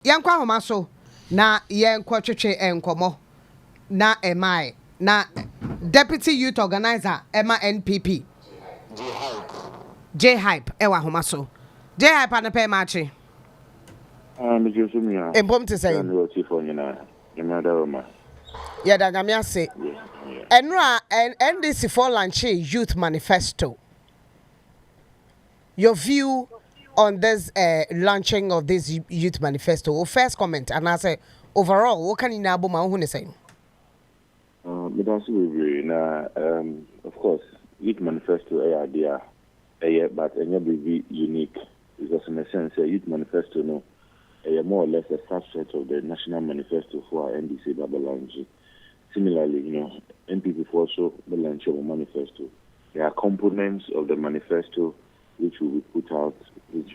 Yankwa homaso na yenkwa twetwe enkomo na emai na Deputy Youth Organizer Emma NPP Hyde ewa homaso Hyde ana pe machi me Josumia embom te say no tifo nyina nyamada roma ya da nyame ase enra NDC for launch Youth Manifesto. Your view on this launching of this Youth Manifesto, or first comment, and I say overall, what can you now say? Of course, Youth Manifesto idea, but any unique because in a sense, Youth Manifesto no, more or less a subset of the National Manifesto for NDC launch. Similarly, NPP also launch of a manifesto. There are components of the manifesto which will be put out, which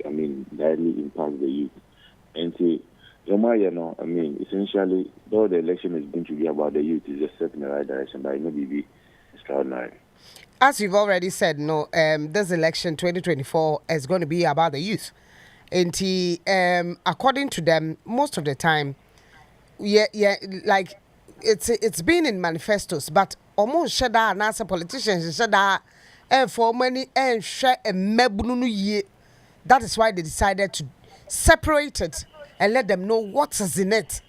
directly impact the youth. And essentially, though the election is going to be about the youth, it's just set in the right direction, but it may be extraordinary. As you've already said, this election 2024 is going to be about the youth. And according to them, most of the time, like it's been in manifestos, but almost shada and as politicians shada. And for many and share a mebunu ye. That is why they decided to separate it and let them know what is in it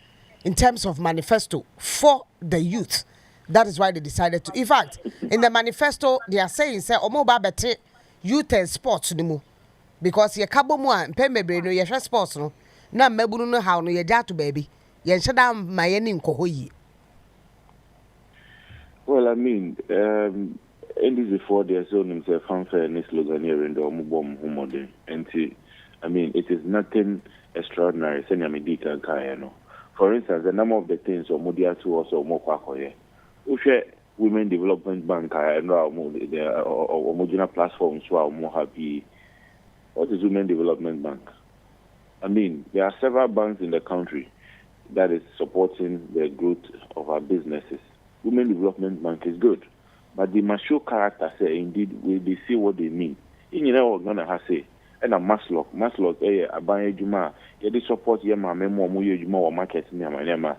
in terms of manifesto for the youth. That is why they decided to. In fact, in the manifesto, they are saying, say, Omo bete youth and sports no because ye kabo mo an pembebre no ye hwe sports no na mebunu no how no ye datu baby. Ye nshada mayeni nkoho yi. Well, NDC for their zone himself fanfare and slogan here in the Omubom Humode. And it is nothing extraordinary. For instance, the number of the things Omudia to also Mokwakoye. Ushe Women Development Bank and the Omugina platforms who are more happy. What is Women Development Bank? There are several banks in the country that is supporting the growth of our businesses. Women Development Bank is good. But the mature character say indeed they see what they mean. In we're gonna have say and a maslock, abanye juma, they support yema memo mu juma or market nyama.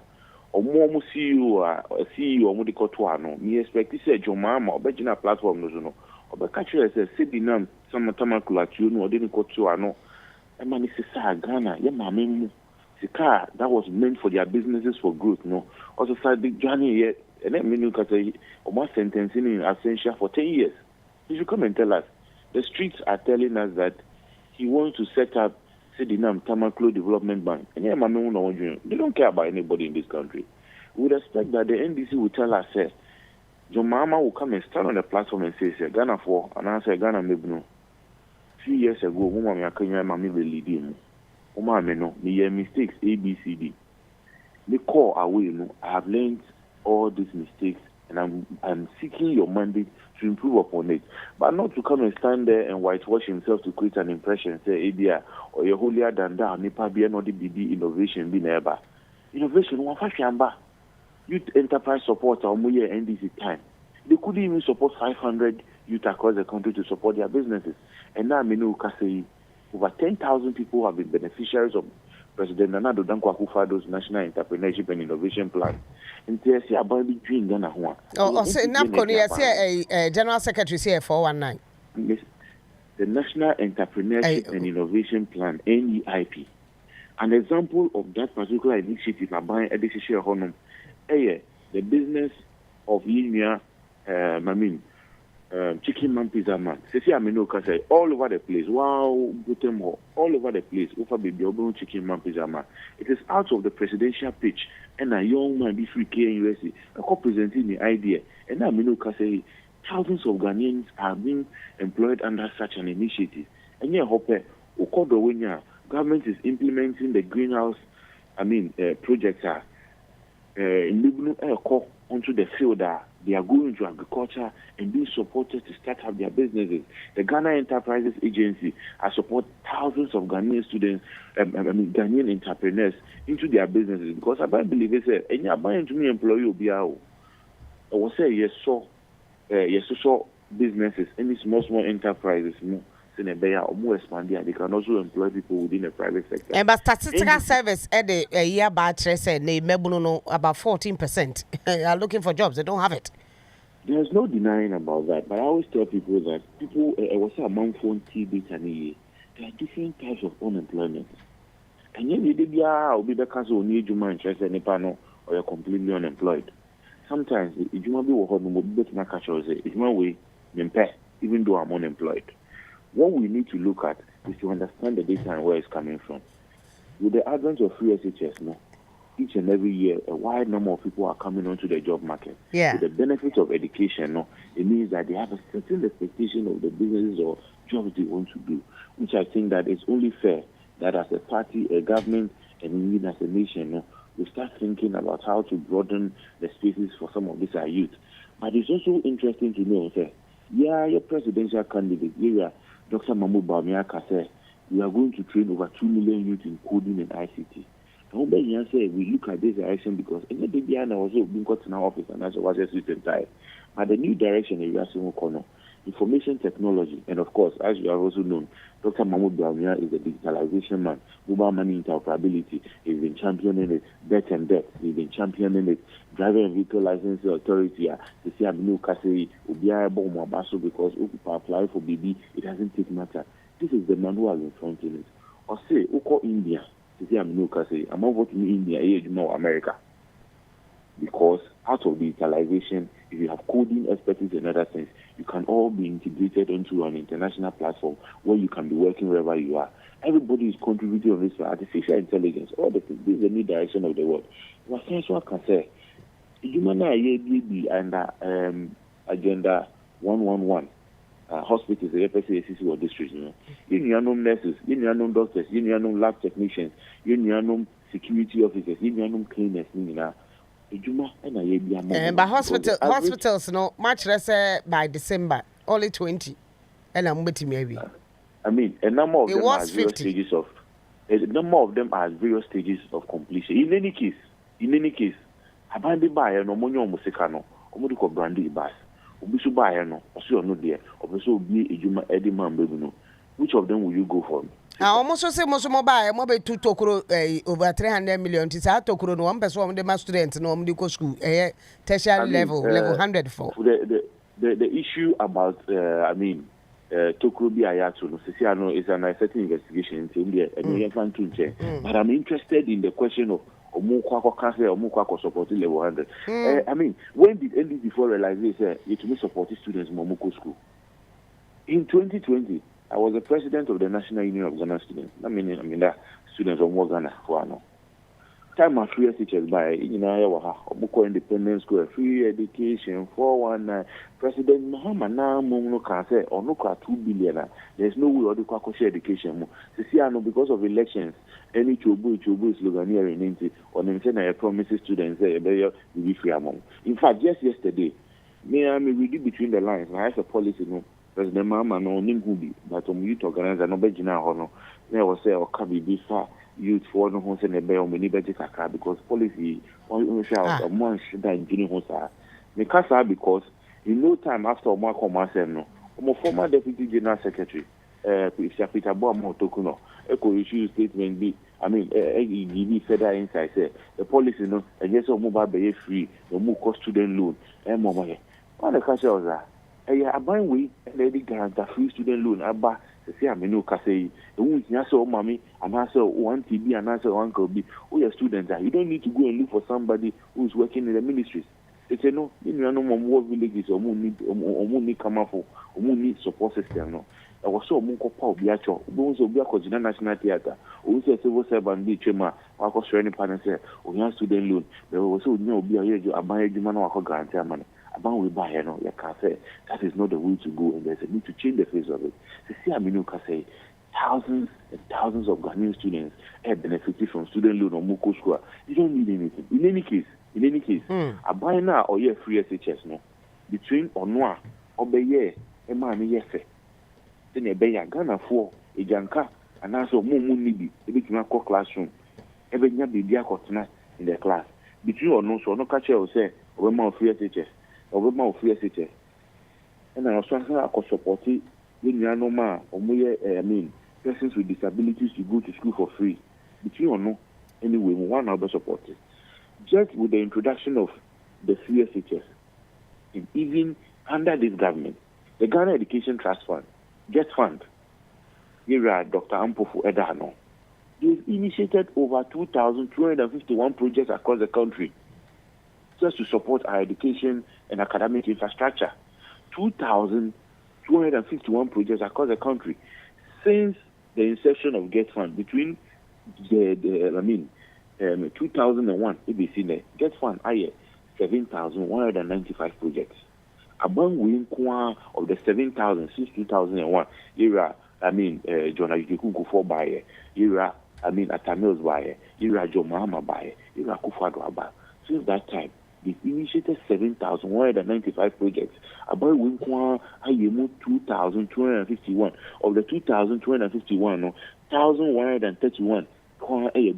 Or more CEO or mudiko tuano. Me expect to say Joma or Bejina platform no or the catcher says Sibinam some tamakula tune or didn't go tuano. And man is a Ghana, yema memo. Sika that was meant for their businesses for growth, no. Also said big journey yet. And then meaning because almost sentencing in absentia for 10 years. You should come and tell us. The streets are telling us that he wants to set up Sedinam Tamaklo Development Bank. And they don't care about anybody in this country. We would expect that the NDC will tell us, your mama will come and stand on the platform and say, Ghana for, and I say, Ghana Mebno. 3 years ago, Mama Kenya Mami will lead him. Oma Meno, me mistakes, A, B, C, D. They call away, I have learned all these mistakes, and I'm seeking your mandate to improve upon it, but not to come and stand there and whitewash himself to create an impression. Say, "Abia or you're holier than that." Nipa be no BB innovation be never. Innovation one fashion ba. Youth enterprise support or more NDC time. They couldn't even support 500 youth across the country to support their businesses, and now say over 10,000 people have been beneficiaries of President Nana Dankwa Akufo-Addo's National Entrepreneurship and Innovation Plan. And say about between Ghana one. So NAPCO say General Secretary say 419. Yes, the National Entrepreneurship and Innovation Plan (NEIP). An example of that particular initiative about EDC Honum, the business of Yinia, Chicken Man Pizza Man. Say all over the place. Wow, all over the place. Over baby Chicken Man Pizza Man. It is out of the presidential pitch, and a young man be free K in USA. I presenting the idea, and now say thousands of Ghanaians are being employed under such an initiative. And yeah, hope government is implementing the greenhouse. Projects are in Libnu onto the field. They are going to agriculture and being supported to start up their businesses. The Ghana Enterprises Agency has supported thousands of Ghanaian students, Ghanaian entrepreneurs into their businesses because I believe they say, "And you're buying to me employee will be out." I will say yes, so businesses, any small enterprises, in a bay or more expanded. They can also employ people within the private sector. And but statistical service at the year back said they know about 14% are looking for jobs. They don't have it. There's no denying about that, but I always tell people that people was among 40 data there are different types of unemployment. And yet, maybe will be because you need your interest in panel or you're completely unemployed. Sometimes, if you want to be working, it's my way, even though I'm unemployed. What we need to look at is to understand the data and where it's coming from. With the advent of free SHS, each and every year, a wide number of people are coming onto the job market. Yeah. With the benefit of education, it means that they have a certain expectation of the businesses or jobs they want to do, which I think that it's only fair that as a party, a government, and even as a nation, we start thinking about how to broaden the spaces for some of these youth. But it's also interesting to know, your presidential candidate, Dr. Mahmoud Bawumia said, we are going to train over 2 million youth in coding and ICT. We look at this direction because in the BBN also being got in our office and that's what is entire. But the new direction is information technology, and of course, as you have also known, Dr. Mahmoud Bawumia is a digitalization man. Mobile money interoperability, he's been championing it. Debt and debt, he's been championing it. Driver and vehicle license authority, to see Aminu Kasei, Ubia Bomabaso, because Upa apply for BB, it doesn't take matter. This is the man who has been fronting it. Or say, Uko India. I'm not voting in India, America. Because out of digitalization, if you have coding expertise and other things, you can all be integrated onto an international platform where you can be working wherever you are. Everybody is contributing on this for artificial intelligence. All the things. This is the new direction of the world. What can say? Human and Agenda 111. Hospitals, the FSACC or districts, you know nurses, you know doctors, you know lab technicians, you know security officers, you know cleaners, but hospitals, no, much less by December, only 20. And I'm waiting maybe. I mean, a number of them are 50. A number of them are at various stages of completion. In any case, abandoned by an Omonio Musicano, Omodico Brandy Bass. Which of them will you go for? I almost say most mobile to Tokuro over 300 million. It's a Tokuro, one person, the master students, no medical school, tertiary level 100 for. The issue about, Tokuro Biayatu, is an certain investigation in India, and but I'm interested in the question of Omukwako supporting level 100. When did NDC realize this? It will support students in Momuko school. In 2020, I was the president of the National Union of Ghana Students. That students of more Ghana for no. Time of free SHS by Omuko Independent School, free education, 419. President Muhammad Namu can say, or no 2 billion. There's no way or the Kwako education. Because of elections, any chobu is Lugania in Inti, or them promises students will be free among. In fact, just yesterday, me reading between the lines, I have a policy, President Mama no Nimhubi, but youth organizer no Bejina Hono, there was say or Kabi Bifa youth for no Hons and a Bell Minibajaka because policy on a month should die in Guinea Hosa. Mikasa because in no time after Marco Marceno, former Deputy General Secretary, Peter Boamo Tokuno, Echo issue statement B. Give further insight. Say the policy, and yes, mobile be free, no more cost student loan, and more money. What the cash was a buying way, and lady guarantee free student loan. Abba, say Aminu Kasei, the woman answer mommy, and answer one TB, and answer one could be who your students are. You don't need to go and look for somebody who's working in the ministries. They say no, you know, no more villages or more need come up for, or more need support system. No. I was so Munko Pau Biacho, Bones of Biaco National Theatre, who says civil servant be Chema, Marcos Training Partner said, or young student loan, there was so no be a buy a man or guarantee money. About we buy, you can say that is not the way to go, and there's a need to change the face of it. To see Aminu Kasei, thousands and thousands of Ghanaian students have benefited from student loan or Moko School. You don't need anything. In any case, a buy now or year free SHS, no, between Onua, Obeye, and Mami Yefe. Then a Beya Ghana for a Janka, and also Mumu Nibi, a big Mako classroom. Every year be Diakotna in the class. Between or no, so no catcher will say, or more free SHS, or more free SHS. And I was trying to support when you are normal, or I mean, persons with disabilities to go to school for free. Between or no, anyway, one other support it. Just with the introduction of the CSHS, and even under this government, the Ghana Education Trust Fund, Get Fund, here are Dr. Ampofu Edano. They've initiated over 2,251 projects across the country just to support our education and academic infrastructure. 2,251 projects across the country since the inception of Get Fund between 2001. ABC Get Fund, 7,195 projects. Among we of the 7,000 since 2001, era John Ayuku for buyer, era Atamils buyer, era John Mahama buyer, era Kufado Abba. Since that time, they initiated 7,195 projects. About Winkwa, I 2,251. Of the 2,251, 1,131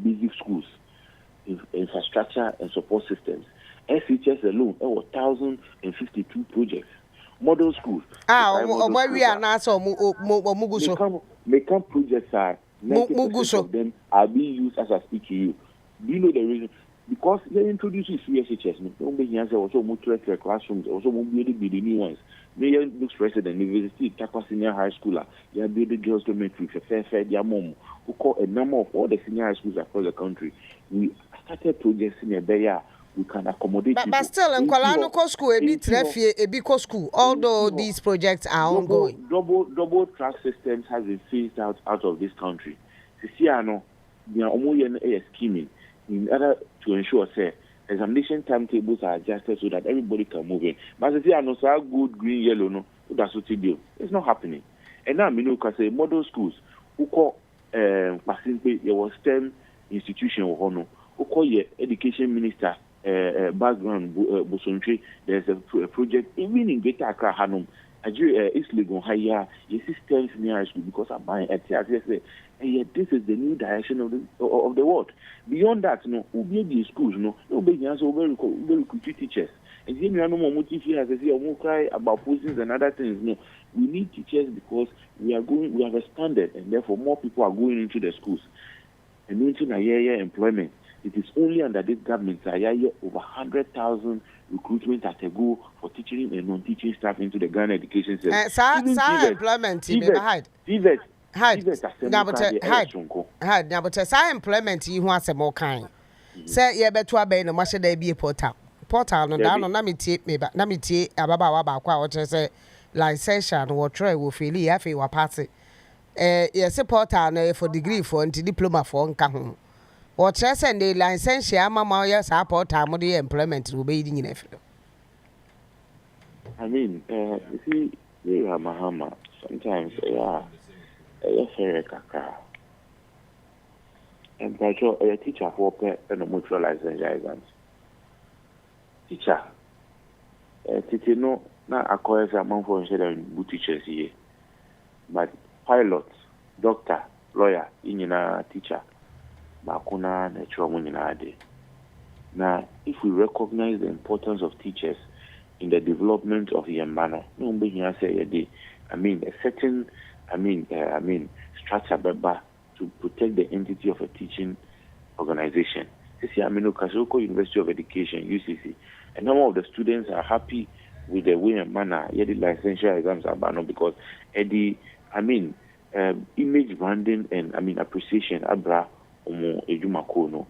basic schools, infrastructure and support systems. SHS alone, 1,052 projects. Model schools. We are now so Muguso. Make projects are 90% of them are being used as I speak to you. Do you know the reason? Because they introduced CSHS, also more classrooms, also more building the new ones. Mayor looks president, University, Takwa Senior High School, you are building girls' dormitory, fair, their mom, who call a number of all the senior high schools across the country. We started projects in a Bayer. We can accommodate. But still, in Kolano school, a bit treffy, a big school. Although these projects are ongoing, double track systems have been phased out of this country. Sisiano, they are almost scheming in order to ensure say examination timetables are adjusted so that everybody can move in. But Sisiano, so good green yellow no, that's what deal. It's not happening. And now we know because model schools who call Pasimpe, there was STEM institution or no, who call your education minister. Background Bosontre, there's a project even in Greater Accra Hanum, East Legon Higher, your systems near high school because I'm buying at the and this is the new direction of the world. Beyond that, who be the schools, nobody has very good teachers. And then you are no more motive as I say, or more cry about postings and other things. No, we need teachers because we have expanded, and therefore more people are going into the schools and into a year employment. It is only under this government that over 100,000 recruitment at a go for teaching and non-teaching staff into the Ghana education system. Employment, Hyde. Hyde, but employment, you want some more kind. Say, yeah, but to obey no much they be a portal. Portal, no down on Namity, maybe Namity, Ababa, what I say, licensure or try will feel if you are passing. Yes, a portal for degree for anti diploma for Nkahum. Or chess and the license, Mamma, yes, our portal, the employment will be in it. I mean, you see, they are Mahama. Sometimes they are a fair caca. And by a teacher for and a mutual license exams. Teacher, Titino, not acquires a month for good teachers here. But pilot, doctor, lawyer, in a teacher, Bakuna, natural money. Now, if we recognize the importance of teachers in the development of the manner, no one here say a day. I mean, a certain, structure to protect the entity of a teaching organization. This is Kasoko University of Education (UCC). A number of the students are happy with the way and manner the licensure exams are banned because image branding and appreciation abra omo ejumako no.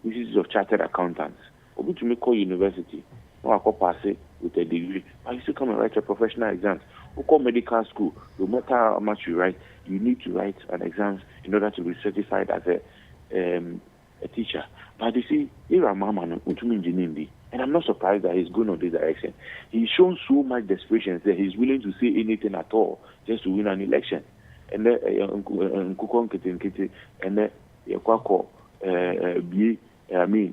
Institute of Chartered Accountants. Obi to make university. No, I pass it with a degree. But you still come and write your professional exams. We call medical school. No matter how much you write, you need to write an exams in order to be certified as a teacher. But you see, here are Mama and I'm not surprised that he's going on this direction. He's shown so much desperation that he's willing to say anything at all just to win an election. And then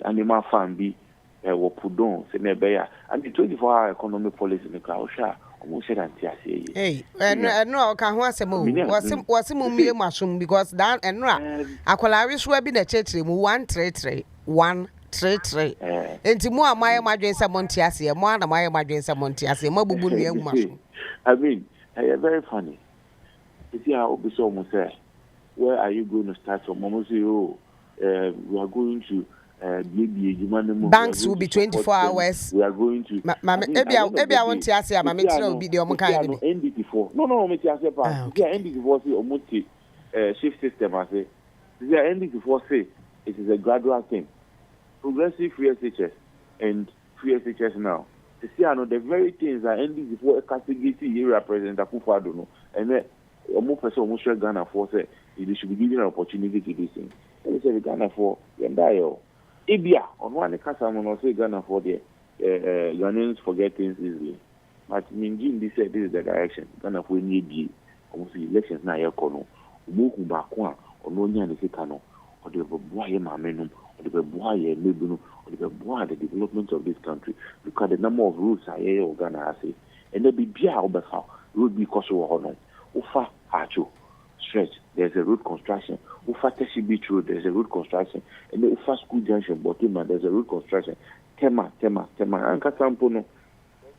animal farm be Wopudon, Senebeya, and the 24-hour economic policy in the Kausha, almost said anti-say. Hey, and no, can was a move, was a mushroom because that and Aqualaris will be the church, one trade. And to more my emergency Montiasi, more of my emergency Montiasi, Mobu mushroom. very funny. You see how Obiso almost say, where are you going to start from? Almost say, oh, we are going to banks will be 24 hours. We are going to. Maybe I want to ask you, Mammy, will be the Omokai. NDC4. No, NDC4 say, Omuti shift system. I say, NDC4 say it is a gradual thing. Progressive free SHS and free SHS now. You see, I know the very things that NDC4 castigate here represent Akufo-Addo, and then almost person almost Ghana for say they should be given an opportunity to do things. They say Ghana for Yendayo. Ibia on one Kasamon or say Ghana for the Ghanaians forget things easily. But Minjin this said this is the direction. Ghana for need almost elections na yakono. Umuku bakwa or no nya kano or the boy mamenum or the boy mebuno or the boy the development of this country. Look at the number of routes I or Ghana say. And there be bia obefa road because of hono. Ufa hacho stretch. There's a road construction. Ufa Teshi Beach Road, there's a road construction. And the Ufa School Junction, Botima, there's a road construction. Tema. Anka Sampono,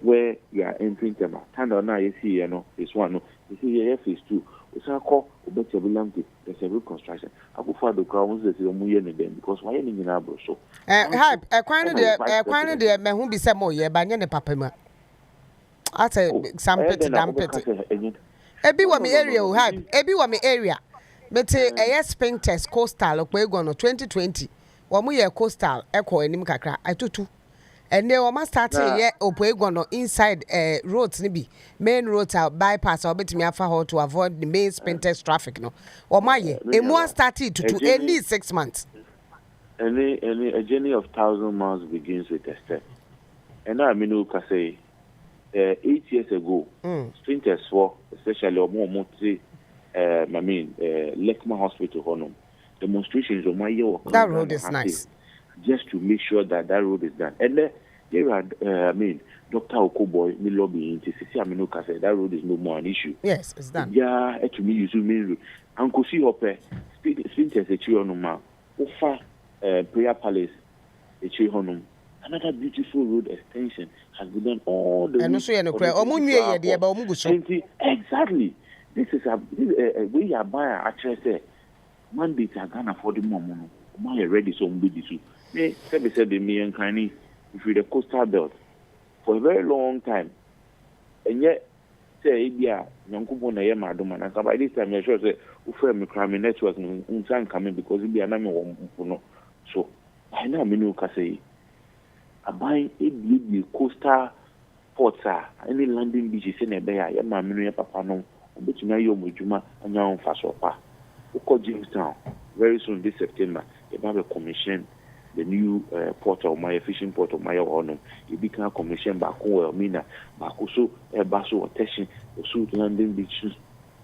where you are entering Tema. Tanda na you see, this one, no. You see here phase 2. Usako, Ubecha Bilamti, there's a road construction. Akufo-Addo crowns there's a muyen again because why any in Abro so. Hyde, quite the man who be some more year, by any papa. I say some petty damn petty. Ebi wa me area o Hyde. Ebi wa me area. Mete spring test coastal okwe no 2020. Wo mo ye coastal ekọ enim kakra atutu. Ene wo ma start ye opwe no inside roads ni bi. Main roads bypass obetimi afa how to avoid the main spring test traffic no. Wo ma ye emu started to any 6 months. A journey of 1,000 miles begins with a step. And I mean who say 8 years ago, sprinters for especially Omomoti, Lekma Hospital, Honum, demonstrations of my year. That road is nice. Just to make sure that road is done. And then here Dr. Okoboy, me lobby into Sisi Aminuka said that road is no more an issue. Yes, it's done. Yeah, to me, you should mean Uncle see Hope, sprinters a tree on ma, Ofa, Prayer Palace, a tree honum. Another beautiful road extension has been done all the way. And also, exactly. This is a we are buying actually mandate are Ghana for the moment. My ready so mbidi so. Me said the me and Kani if the coastal belt for a very long time. And yet say Ibia Nyankubo na yema adoma na by this time I sure say ufe me crime network unsan coming because Ibia na me wo so I know me no ka say buying a coastal ports any landing beaches in a bay, ya mammy, papa no, which may you mujuma and your own fast opa. Uko Jamestown, very soon this September, a commission the new port of my fishing port of my honor. You become commission back over Mina, back also a basso or testing, or suit landing beaches.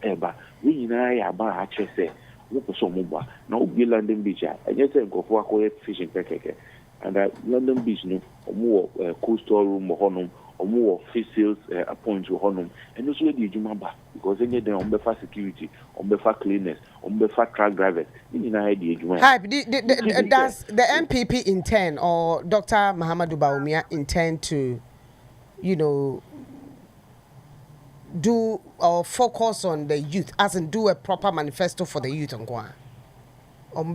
Eba, we and I about actually say, look for some mobile, no be landing beach, and yet go for a fishing packet. And London Beach, no, or more coastal room or honum, or more fish sales points or honum, and also the Jumaba, because then they're on better security, on better cleanness, on better truck drivers. In idea, does the NPP intend or Dr. Mahamadou Bawumia intend to, do or focus on the youth, as in do a proper manifesto for the youth on Guam? What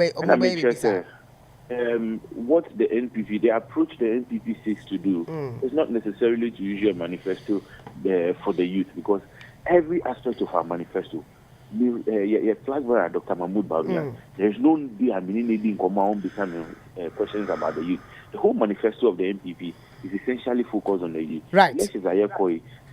the NPP, the approach the NPP seeks to do is not necessarily to use your manifesto for the youth, because every aspect of our manifesto, your flag bearer, Dr. Mahmoud Bawumia, there is no needing questions about the youth. The whole manifesto of the NPP is essentially focused on the youth. Right.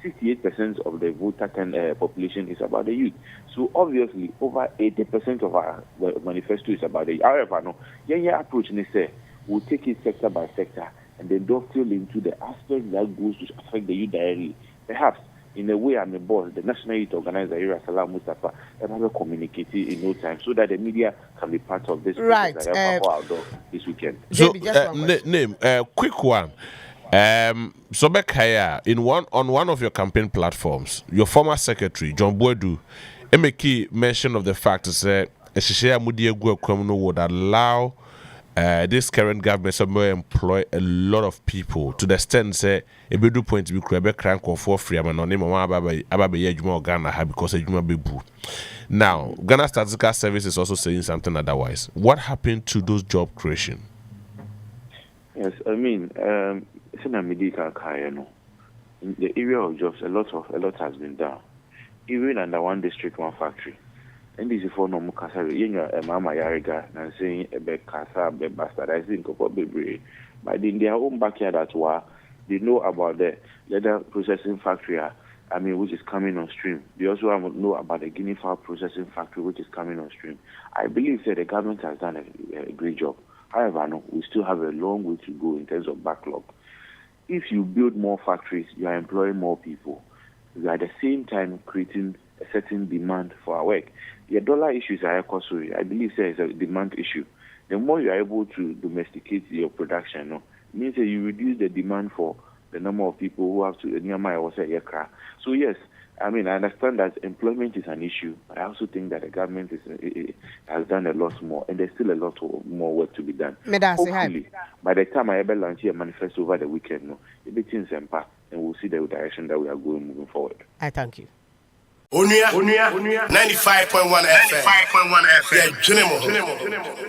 68% of the voter population is about the youth. So obviously, over 80% of our manifesto is about the youth. However, no, your approach is say we'll take it sector by sector and then dovetail into the aspect that goes to affect the youth directly. Perhaps in a way, I'm a boss, the National Youth Organiser, Ira Salam Mustafa, and have communicated in no time so that the media can be part of this. Right. This weekend. So, name quick one. Sobekaya, on one of your campaign platforms, your former secretary John Boadu make mention of the fact that Shishia Mudiegu would allow this current government somewhere employ a lot of people to the extent say a bit do point to be crank for free. I'm not name of Ghana because a human being. Now, Ghana Statistical Service is also saying something otherwise. What happened to those job creation? Yes, I mean, in the area of jobs, a lot has been done. Even under one district, one factory. And this is for no Mukasa, Mama Yariga, and saying a big Casa, be bastardizing Coco Baby. But in their own backyard at war, they know about the leather processing factory, which is coming on stream. They also know about the guinea fowl processing factory, which is coming on stream. I believe that the government has done a great job. However, no, we still have a long way to go in terms of backlog. If you build more factories, you are employing more people. You are at the same time creating a certain demand for our work. The dollar issues are costly. I believe there is a demand issue. The more you are able to domesticate your production, it means that you reduce the demand for the number of people who have to near my aircraft. So yes, I understand that employment is an issue. I also think that the government has done a lot more, and there's still a lot more work to be done. Hopefully, by the time I ever launch a manifesto over the weekend, it will change and we'll see the direction that we are going moving forward. I thank you. Onua 95.1 FM. Yeah,